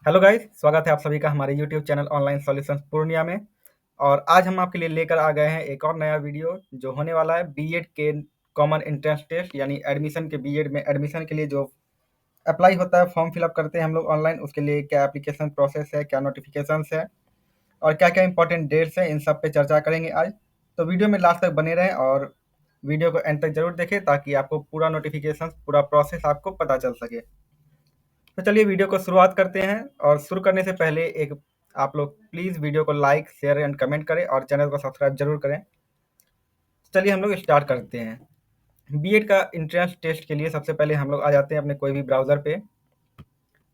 Hello guys, स्वागत है आप सभी का हमारे YouTube channel online solutions Purnia में। और आज हम आपके लिए लेकर आ गए हैं एक और नया वीडियो जो होने वाला है बीएड के कॉमन एंट्रेंस टेस्ट, यानी एडमिशन के बीएड में एडमिशन के लिए जो अप्लाई होता है, फॉर्म फिलअप करते हैं हम लोग ऑनलाइन, उसके लिए क्या एप्लीकेशन प्रोसेस है, क्या नोटिफिकेशंस है और क्या क्या इंपॉर्टेंट डेट्स हैं, इन सब पे चर्चा करेंगे आज। तो वीडियो में लास्ट तक बने रहें और वीडियो को एंड तक जरूर देखें ताकि आपको पूरा नोटिफिकेशन, पूरा प्रोसेस आपको पता चल सके। तो चलिए वीडियो को शुरुआत करते हैं। और शुरू करने से पहले एक आप लोग प्लीज़ वीडियो को लाइक, शेयर एंड कमेंट करें और चैनल को सब्सक्राइब जरूर करें। चलिए हम लोग स्टार्ट करते हैं। बीएड का एंट्रेंस टेस्ट के लिए सबसे पहले हम लोग आ जाते हैं अपने कोई भी ब्राउज़र पे।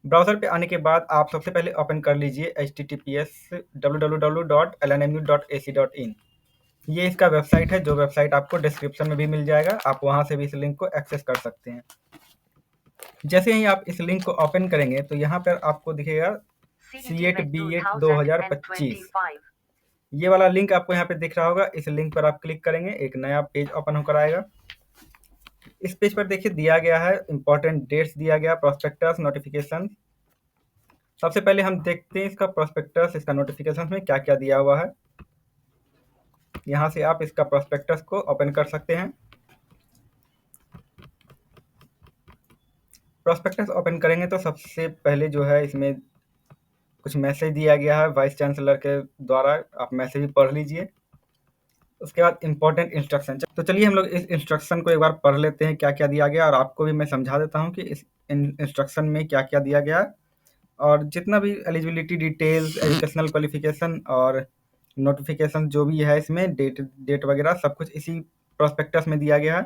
ब्राउज़र पे आने के बाद आप सबसे पहले ओपन कर लीजिए https://www.lnmu.ac.in। ये इसका वेबसाइट है, जो वेबसाइट आपको डिस्क्रिप्शन में भी मिल जाएगा, आप वहाँ से भी इस लिंक को एक्सेस कर सकते हैं। जैसे ही आप इस लिंक को ओपन करेंगे तो यहाँ पर आपको दिखेगा सीएट बीएड 2025, ये वाला लिंक आपको यहाँ पे दिख रहा होगा। इस लिंक पर आप क्लिक करेंगे, एक नया पेज ओपन होकर आएगा। इस पेज पर देखिए दिया गया है इंपॉर्टेंट डेट्स, दिया गया प्रोस्पेक्टस, नोटिफिकेशन। सबसे पहले हम देखते हैं इसका प्रोस्पेक्टस, इसका नोटिफिकेशन में क्या क्या दिया हुआ है। यहाँ से आप इसका प्रोस्पेक्टस को ओपन कर सकते हैं। प्रोस्पेक्टस ओपन करेंगे तो सबसे पहले जो है इसमें कुछ मैसेज दिया गया है वाइस चांसलर के द्वारा, आप मैसेज भी पढ़ लीजिए। उसके बाद इंपॉर्टेंट इंस्ट्रक्शन। तो चलिए हम लोग इस इंस्ट्रक्शन को एक बार पढ़ लेते हैं क्या क्या दिया गया, और आपको भी मैं समझा देता हूँ कि इस इंस्ट्रक्शन में क्या क्या दिया गया है। और जितना भी एलिजिबिलिटी डिटेल्स, एजुकेशनल क्वालिफिकेशन और नोटिफिकेशन जो भी है इसमें डेट वगैरह सब कुछ इसी प्रोस्पेक्टस में दिया गया है।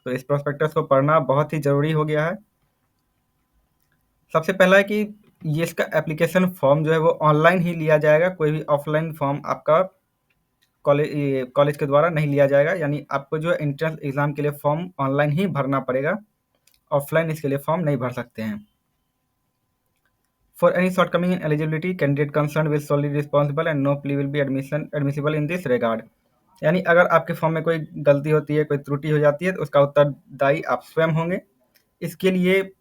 तो इस प्रोस्पेक्टस को पढ़ना बहुत ही ज़रूरी हो गया है। सबसे पहला है कि ये इसका एप्लीकेशन फॉर्म जो है वो ऑनलाइन ही लिया जाएगा, कोई भी ऑफलाइन फॉर्म आपका कॉलेज के द्वारा नहीं लिया जाएगा। यानी आपको जो है एंट्रेंस एग्जाम के लिए फॉर्म ऑनलाइन ही भरना पड़ेगा, ऑफलाइन इसके लिए फॉर्म नहीं भर सकते हैं। For any shortcoming in eligibility, candidate concern will solely responsible and no plea will be admissible in this regard. यानी अगर आपके फॉर्म में कोई गलती होती है, कोई त्रुटि हो जाती है, तो उसका उत्तरदायी आप स्वयं होंगे। इसके लिए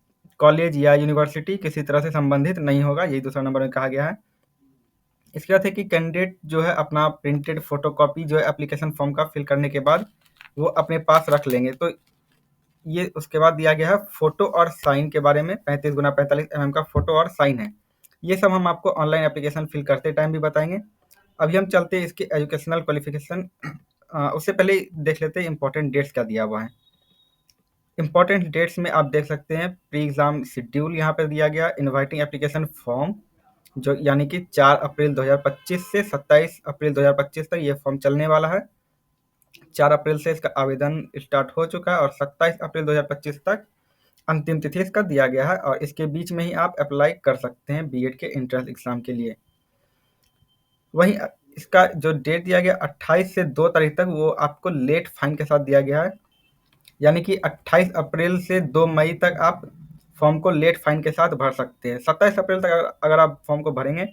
कॉलेज या यूनिवर्सिटी किसी तरह से संबंधित नहीं होगा, यही दूसरा नंबर में कहा गया है। इसके बाद है कि कैंडिडेट जो है अपना प्रिंटेड फोटोकॉपी जो है एप्लीकेशन फॉर्म का फिल करने के बाद वो अपने पास रख लेंगे। तो ये उसके बाद दिया गया है फोटो और साइन के बारे में, 35x45 का फोटो और साइन है। ये सब हम आपको ऑनलाइन एप्लीकेशन फिल करते टाइम भी बताएंगे। अभी हम चलते हैं इसके एजुकेशनल क्वालिफिकेशन। उससे पहले देख लेते हैं इंपॉर्टेंट डेट्स क्या दिया हुआ है। इंपॉर्टेंट डेट्स में आप देख सकते हैं प्री एग्जाम शेड्यूल यहाँ पर दिया गया, इनवाइटिंग एप्लीकेशन फॉर्म जो यानी कि 4 अप्रैल 2025 से 27 अप्रैल 2025 तक ये फॉर्म चलने वाला है। 4 अप्रैल से इसका आवेदन स्टार्ट हो चुका है और 27 अप्रैल 2025 तक अंतिम तिथि इसका दिया गया है, और इसके बीच में ही आप अप्लाई कर सकते हैं बीएड के एंट्रेंस एग्जाम के लिए। वहीं इसका जो डेट दिया गया 28 से 2 तारीख तक, वो आपको लेट फाइन के साथ दिया गया है। यानी कि 28 अप्रैल से 2 मई तक आप फॉर्म को लेट फाइन के साथ भर सकते हैं। 27 अप्रैल तक अगर आप फॉर्म को भरेंगे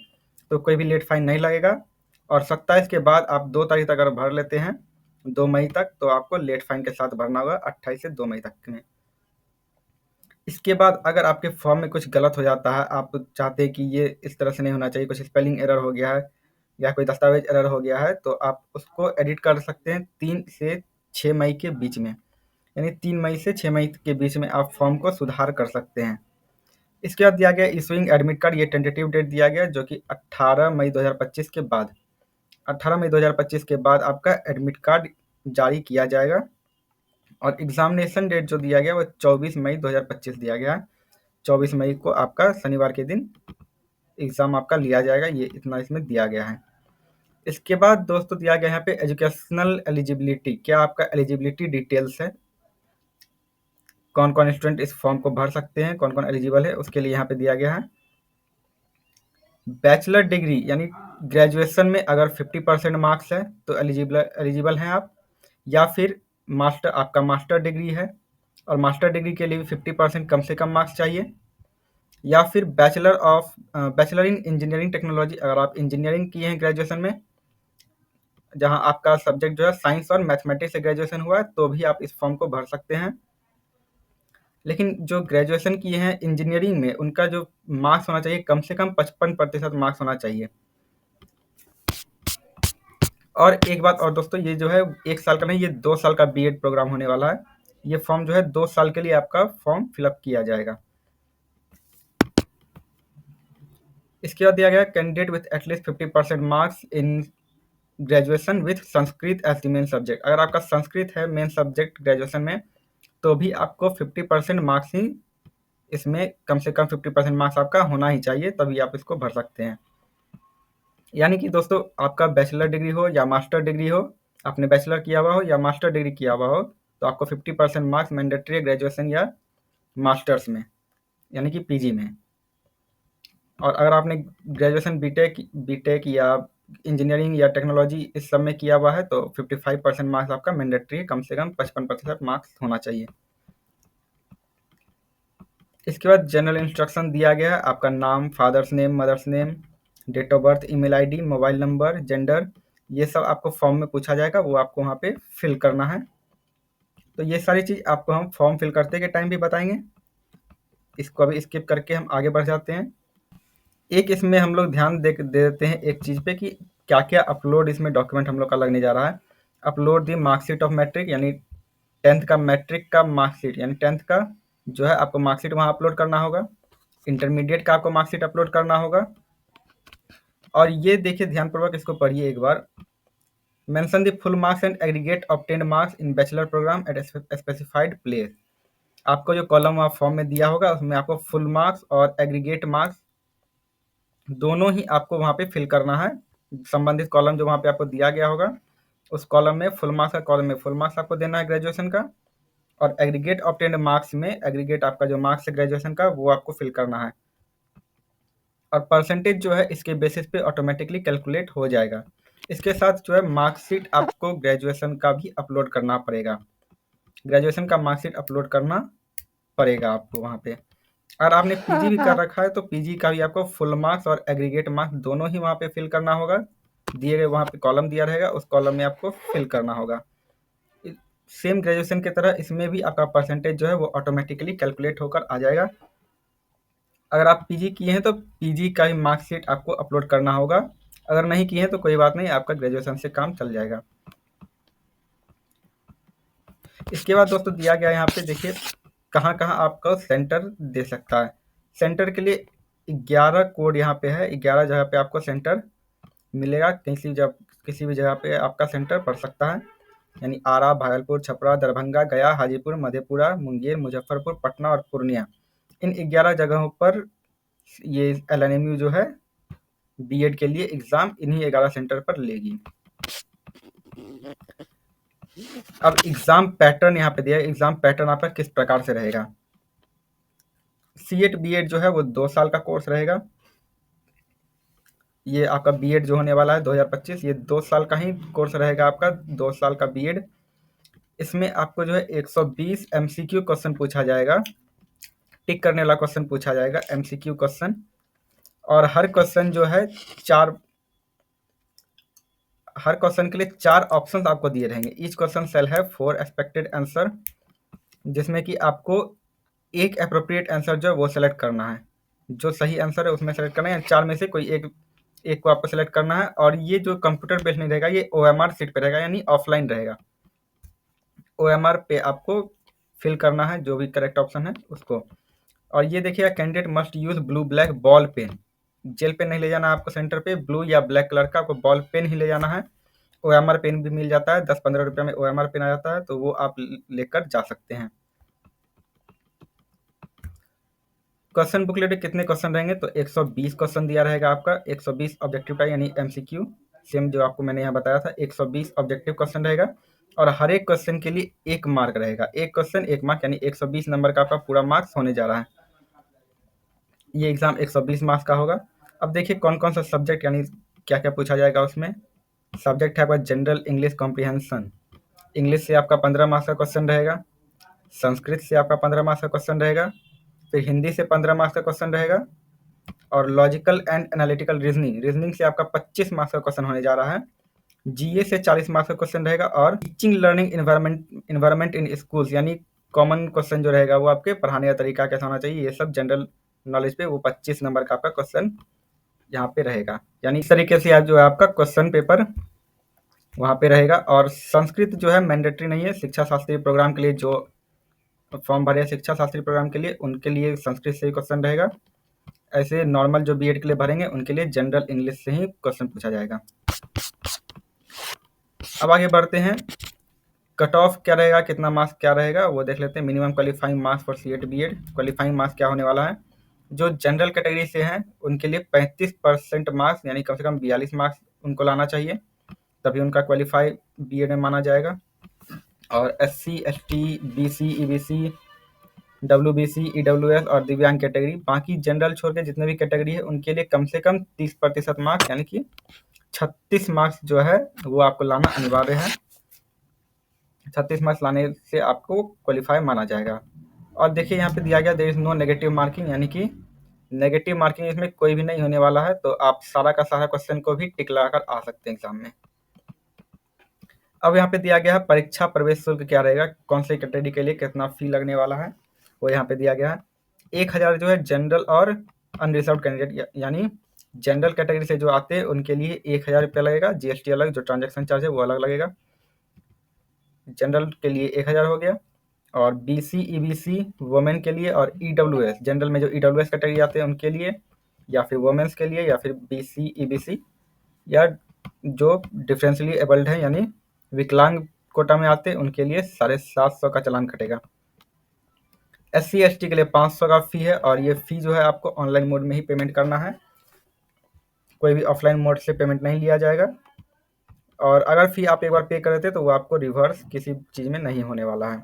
तो कोई भी लेट फाइन नहीं लगेगा, और 27 के बाद आप 2 तारीख तक अगर भर लेते हैं 2 मई तक, तो आपको लेट फाइन के साथ भरना होगा 28 से 2 मई तक में। इसके बाद अगर आपके फॉर्म में कुछ गलत हो जाता है, आप चाहते हैं कि ये इस तरह से नहीं होना चाहिए, कुछ स्पेलिंग एरर हो गया है या कोई दस्तावेज एरर हो गया है, तो आप उसको एडिट कर सकते हैं 3 से 6 मई के बीच में। यानी 3 मई से 6 मई के बीच में आप फॉर्म को सुधार कर सकते हैं। इसके बाद दिया गया इशूइंग एडमिट कार्ड, ये टेंटेटिव डेट दिया गया जो कि 18 मई 2025 के बाद, 18 मई 2025 के बाद आपका एडमिट कार्ड जारी किया जाएगा। और एग्जामिनेशन डेट जो दिया गया वो 24 मई 2025 दिया गया है। 24 मई को आपका शनिवार के दिन एग्ज़ाम आपका लिया जाएगा, ये इतना इसमें दिया गया है। इसके बाद दोस्तों दिया गया है यहाँ पे एजुकेशनल एलिजिबिलिटी, क्या आपका एलिजिबिलिटी डिटेल्स है, कौन कौन स्टूडेंट इस फॉर्म को भर सकते हैं, कौन कौन एलिजिबल है, उसके लिए यहाँ पे दिया गया है। बैचलर डिग्री यानी ग्रेजुएशन में अगर 50% मार्क्स है तो एलिजिबल हैं आप, या फिर मास्टर, आपका मास्टर डिग्री है और मास्टर डिग्री के लिए भी 50% कम से कम मार्क्स चाहिए, या फिर बैचलर इन इंजीनियरिंग टेक्नोलॉजी, अगर आप इंजीनियरिंग किए हैं ग्रेजुएशन में, जहां आपका सब्जेक्ट जो है साइंस और मैथमेटिक्स से ग्रेजुएशन हुआ है, तो भी आप इस फॉर्म को भर सकते हैं। लेकिन जो ग्रेजुएशन किए हैं इंजीनियरिंग में, उनका जो मार्क्स होना चाहिए कम से कम 55% मार्क्स होना चाहिए। और एक बात और दोस्तों, ये जो है 1 साल का नहीं, ये 2 साल का बीएड प्रोग्राम होने वाला है। ये फॉर्म जो है 2 साल के लिए आपका फॉर्म फिलअप किया जाएगा। इसके बाद दिया गया candidate with at least 50% marks in graduation with Sanskrit as the main subject. अगर आपका संस्कृत है मेन सब्जेक्ट ग्रेजुएशन में, तो भी आपको 50% मार्क्स ही इसमें, कम से कम 50% मार्क्स आपका होना ही चाहिए, तभी आप इसको भर सकते हैं। यानी कि दोस्तों, आपका बैचलर डिग्री हो या मास्टर डिग्री हो, आपने बैचलर किया हुआ हो या मास्टर डिग्री किया हुआ हो, तो आपको 50% मार्क्स मैंडेटरी है ग्रेजुएशन या मास्टर्स में, यानी कि पीजी में। और अगर आपने ग्रेजुएशन बीटेक या इंजीनियरिंग या टेक्नोलॉजी इस सब में किया हुआ है, तो 55% मार्क्स आपका मैंडेटरी है, कम से कम 55% मार्क्स होना चाहिए। इसके बाद जनरल इंस्ट्रक्शन दिया गया है, आपका नाम, father's name, mother's name, date of birth, email ID, mobile number, gender, ये सब आपको फॉर्म में पूछा जाएगा, वो आपको वहाँ पे फिल करना है। तो ये सारी चीज़ आपको हम फॉर्म फिल करते के टाइम भी बताएंगे। इसको अभी स्किप करके हम आगे बढ़ जाते हैं। एक इसमें हम लोग ध्यान दे देते हैं एक चीज़ पे कि क्या क्या अपलोड इसमें डॉक्यूमेंट हम लोग का लगने जा रहा है। Upload the marksheet of matric, यानी 10th का मैट्रिक का मार्कशीट, यानी 10th का जो है आपको मार्कशीट वहाँ अपलोड करना होगा। इंटरमीडिएट का आपको मार्कशीट अपलोड करना होगा। और ये देखिए ध्यानपूर्वक, इसको पढ़िए एक बार। Mention the full marks and aggregate obtained marks in bachelor programme at specified place. आपको जो कॉलम वहाँ फॉर्म में दिया होगा, उसमें आपको फुल मार्क्स और एग्रीगेट मार्क्स दोनों ही आपको वहाँ पे फिल करना है। संबंधित कॉलम जो वहाँ पे आपको दिया गया होगा, उस कॉलम में फुल मार्क्स का कॉलम में फुल मार्क्स आपको देना है ग्रेजुएशन का, और एग्रीगेट ऑब्टेन्ड मार्क्स में एग्रीगेट आपका जो मार्क्स है ग्रेजुएशन का, वो आपको फिल करना है। और परसेंटेज जो है इसके बेसिस पे ऑटोमेटिकली कैलकुलेट हो जाएगा। इसके साथ जो है मार्कशीट आपको ग्रेजुएशन का भी अपलोड करना पड़ेगा। ग्रेजुएशन का मार्कशीट अपलोड करना पड़ेगा आपको वहाँ पे। अगर आपने पीजी भी कर रखा है, तो पीजी का भी आपको फुल मार्क्स और एग्रीगेट मार्क्स दोनों ही वहाँ पे फिल करना होगा। दिए गए वहाँ पे कॉलम दिया रहेगा, उस कॉलम में आपको फिल करना होगा। सेम ग्रेजुएशन की तरह इसमें भी आपका परसेंटेज जो है वो ऑटोमेटिकली कैलकुलेट होकर आ जाएगा। अगर आप पीजी किए हैं, तो पीजी का ही मार्कशीट आपको अपलोड करना होगा। अगर नहीं किए हैं तो कोई बात नहीं, आपका ग्रेजुएशन से काम चल जाएगा। इसके बाद दोस्तों दिया गया यहाँ पे देखिए कहाँ कहाँ आपका सेंटर दे सकता है। सेंटर के लिए 11 कोड यहाँ पे है, 11 जगह पे आपको सेंटर मिलेगा। किसी भी जगह पे आपका सेंटर पड़ सकता है, यानी आरा, भागलपुर, छपरा, दरभंगा, गया, हाजीपुर, मधेपुरा, मुंगेर, मुजफ्फरपुर, पटना और पूर्णिया। इन 11 जगहों पर ये एलएनएमयू जो है बीएड के लिए एग्जाम इन्हीं 11 सेंटर पर लेगी। अब एग्जाम पैटर्न यहाँ पे दिया है। एग्जाम पैटर्न आपका किस प्रकार से रहेगा। सीएट बीएड जो है वो 2 साल का कोर्स रहेगा। ये आपका बीएड जो होने वाला है 2025, ये 2 साल का ही कोर्स रहेगा आपका, 2 साल का बीएड। इसमें आपको जो है 120 एमसीक्यू क्वेश्चन पूछा जाएगा, टिक करने वाला क्वेश्चन पूछा जाएगा, एमसीक्यू क्वेश्चन। और हर क्वेश्चन जो है हर क्वेश्चन के लिए 4 ऑप्शन आपको दिए रहेंगे। ईच क्वेश्चन सेल है 4 एक्सपेक्टेड आंसर, जिसमें कि आपको एक अप्रोप्रिएट आंसर जो है वो सेलेक्ट करना है। जो सही आंसर है उसमें सेलेक्ट करना है, 4 में से कोई एक को आपको सेलेक्ट करना है। और ये जो कंप्यूटर बेस्ड नहीं रहेगा, ये ओएमआर सीट पे रहेगा, यानी ऑफलाइन रहेगा। ओएमआर पे आपको फिल करना है जो भी करेक्ट ऑप्शन है उसको। और ये देखिए candidate must use blue black ball pen. Gel pen नहीं ले जाना है आपको सेंटर पे, ब्लू या ब्लैक कलर का आपको बॉल पेन ही ले जाना है। ओएमआर पेन भी मिल जाता है, 10-15 रुपये में ओएमआर पेन आ जाता है, तो वो आप लेकर जा सकते हैं। क्वेश्चन बुकलेट में कितने क्वेश्चन रहेंगे, तो 120 क्वेश्चन दिया रहेगा आपका। 120 ऑब्जेक्टिव टाइप यानी एमसीक्यू, सेम जो आपको मैंने यहाँ बताया था। 120 ऑब्जेक्टिव क्वेश्चन रहेगा, और हर एक क्वेश्चन के लिए 1 मार्क रहेगा। एक क्वेश्चन 1 मार्क, यानी 120 नंबर का आपका पूरा मार्क्स होने जा रहा है। ये एग्जाम 120 मार्क्स का होगा। अब देखिए कौन कौन सा सब्जेक्ट, यानी क्या क्या पूछा जाएगा उसमें। सब्जेक्ट है आपका जनरल इंग्लिश कॉम्प्रिहेंशन। इंग्लिश से आपका 15 मार्क्स का क्वेश्चन रहेगा। संस्कृत से आपका 15 मार्क्स का क्वेश्चन रहेगा। फिर हिंदी से 15 मार्क्स का क्वेश्चन रहेगा। और लॉजिकल एंड एनालिटिकल रीजनिंग से आपका 25 मार्क्स का क्वेश्चन होने जा रहा है। जीए से 40 मार्क्स का क्वेश्चन रहेगा। और टीचिंग लर्निंग इन्वायरमेंट इन स्कूल्स, यानी कॉमन क्वेश्चन जो रहेगा वो आपके पढ़ाने का तरीका कैसा होना चाहिए, ये सब जनरल नॉलेज पे वो 25 नंबर का आपका क्वेश्चन यहाँ पे रहेगा। यानी इस तरीके से आज जो है आपका क्वेश्चन पेपर वहाँ पे रहेगा। और संस्कृत जो है मैंडेटरी नहीं है, शिक्षा शास्त्री प्रोग्राम के लिए जो फॉर्म भरे शिक्षा शास्त्री प्रोग्राम के लिए उनके लिए संस्कृत से ही क्वेश्चन रहेगा। ऐसे नॉर्मल जो बीएड के लिए भरेंगे उनके लिए जनरल इंग्लिश से ही क्वेश्चन पूछा जाएगा। अब आगे बढ़ते हैं, कट ऑफ क्या रहेगा, कितना मार्क्स क्या रहेगा वो देख लेते हैं। Minimum qualifying marks for CET BEd, qualifying marks क्या होने वाला है, जो जनरल कैटेगरी से हैं उनके लिए 35% मार्क्स यानी कम से कम 42 मार्क्स उनको लाना चाहिए, तभी उनका क्वालिफाई बीएड में माना जाएगा। और SC ST BC EBC WBC EWS और दिव्यांग कैटेगरी, बाकी जनरल छोड़ के जितने भी कैटेगरी है उनके लिए कम से कम 30% मार्क्स यानी कि 36 मार्क्स जो है वो आपको लाना अनिवार्य है। 36 मार्क्स लाने से आपको क्वालिफाई माना जाएगा। और देखिए यहाँ पे दिया गया there is no negative marking, यानी कि नेगेटिव मार्किंग इसमें कोई भी नहीं होने वाला है, तो आप सारा का सारा क्वेश्चन को भी टिक लगाकर आ सकते हैं एग्जाम में। अब यहाँ पे दिया गया है परीक्षा प्रवेश शुल्क क्या रहेगा, कौन सी कैटेगरी के लिए कितना फी लगने वाला है वो यहाँ पे दिया गया है। 1000 जो है जनरल और अनरिजर्व कैंडिडेट, यानी जनरल कैटेगरी से जो आते हैं उनके लिए 1000 रुपया लगेगा, जीएसटी अलग, जो ट्रांजेक्शन चार्ज है वो अलग लगेगा। जनरल के लिए 1000 हो गया। और BC EBC वुमेन के लिए, और EWS जनरल में जो EWS कैटेगरी आते हैं उनके लिए, या फिर वुमेन्स के लिए, या फिर BC EBC या जो डिफरेंशियली एबल्ड है यानी विकलांग कोटा में आते हैं उनके लिए 750 का चालान कटेगा। SC ST के लिए 500 का फी है, और ये फी जो है आपको ऑनलाइन मोड में ही पेमेंट करना है, कोई भी ऑफलाइन मोड से पेमेंट नहीं लिया जाएगा। और अगर फी आप एक बार पे कर देते तो वो आपको रिवर्स किसी चीज़ में नहीं होने वाला है।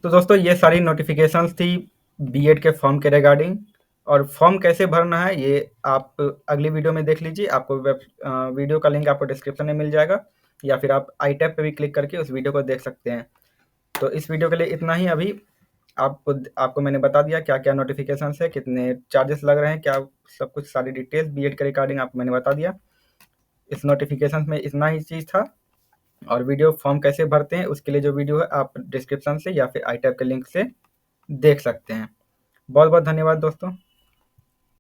तो दोस्तों ये सारी नोटिफिकेशंस थी बीएड के फॉर्म के रिगार्डिंग, और फॉर्म कैसे भरना है ये आप अगली वीडियो में देख लीजिए। आपको वीडियो का लिंक आपको डिस्क्रिप्शन में मिल जाएगा, या फिर आप आई टैब पे भी क्लिक करके उस वीडियो को देख सकते हैं। तो इस वीडियो के लिए इतना ही। अभी आपको मैंने बता दिया क्या क्या नोटिफिकेशन है, कितने चार्जेस लग रहे हैं, क्या सब कुछ सारी डिटेल्स बीएड के रिगार्डिंग आपको मैंने बता दिया। इस नोटिफिकेशन में इतना ही चीज़ था। और वीडियो फॉर्म कैसे भरते हैं उसके लिए जो वीडियो है आप डिस्क्रिप्शन से या फिर आई टैब के लिंक से देख सकते हैं। बहुत बहुत धन्यवाद दोस्तों।